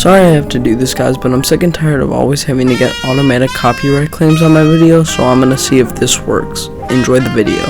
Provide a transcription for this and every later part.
Sorry I have to do this, guys, but I'm sick and tired of always having to get automatic copyright claims on my videos, so I'm gonna see if this works. Enjoy the video.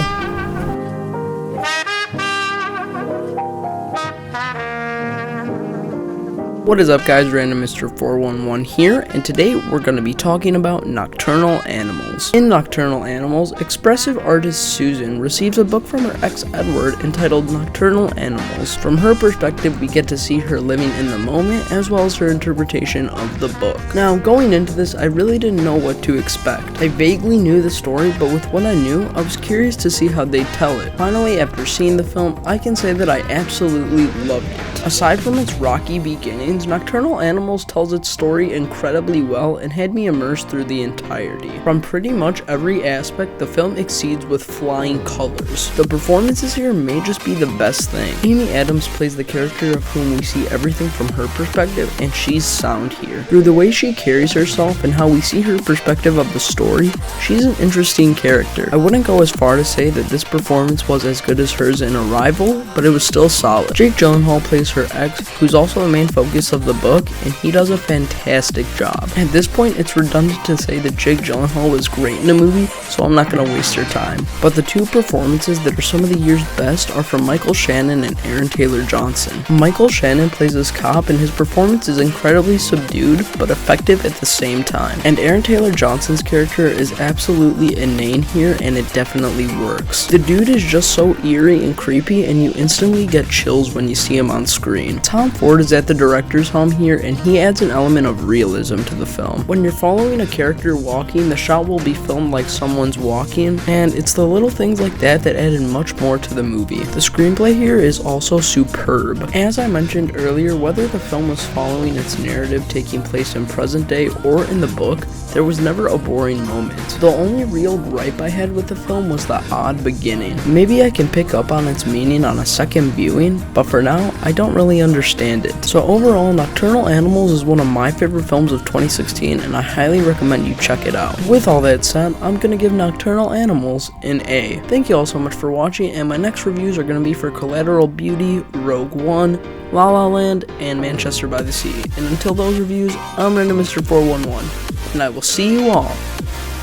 What is up, guys? Random Mr. 411 here, and today we're going to be talking about nocturnal animals. In Nocturnal Animals, expressive artist Susan receives a book from her ex Edward entitled Nocturnal Animals. From her perspective, we get to see her living in the moment as well as her interpretation of the book. Now, going into this, I really didn't know what to expect. I vaguely knew the story, but with what I knew, I was curious to see how they'd tell it. Finally, after seeing the film, I can say that I absolutely loved it. Aside from its rocky beginnings, Nocturnal Animals tells its story incredibly well and had me immersed through the entirety. From pretty much every aspect, the film exceeds with flying colors. The performances here may just be the best thing. Amy Adams plays the character of whom we see everything from her perspective, and she's sound here. Through the way she carries herself and how we see her perspective of the story, she's an interesting character. I wouldn't go as far to say that this performance was as good as hers in Arrival, but it was still solid. Jake Gyllenhaal plays her ex, who's also the main focus of the book, and he does a fantastic job. At this point, it's redundant to say that Jake Gyllenhaal was great in the movie, so I'm not going to waste your time. But the two performances that are some of the year's best are from Michael Shannon and Aaron Taylor Johnson. Michael Shannon plays this cop, and his performance is incredibly subdued, but effective at the same time. And Aaron Taylor Johnson's character is absolutely inane here, and it definitely works. The dude is just so eerie and creepy, and you instantly get chills when you see him on screen. Tom Ford is at the director's home here, and he adds an element of realism to the film. When you're following a character walking, the shot will be filmed like someone's walking, and it's the little things like that that added much more to the movie. The screenplay here is also superb. As I mentioned earlier, whether the film was following its narrative taking place in present day or in the book, there was never a boring moment. The only real gripe I had with the film was the odd beginning. Maybe I can pick up on its meaning on a second viewing, but for now, I don't really understand it. So overall, Nocturnal Animals is one of my favorite films of 2016, and I highly recommend you check it out. With all that said, I'm gonna give Nocturnal Animals an A. Thank you all so much for watching, and my next reviews are gonna be for Collateral Beauty, Rogue One, La La Land, and Manchester by the Sea. And until those reviews, I'm Random Mr. 411, and I will see you all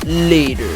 later.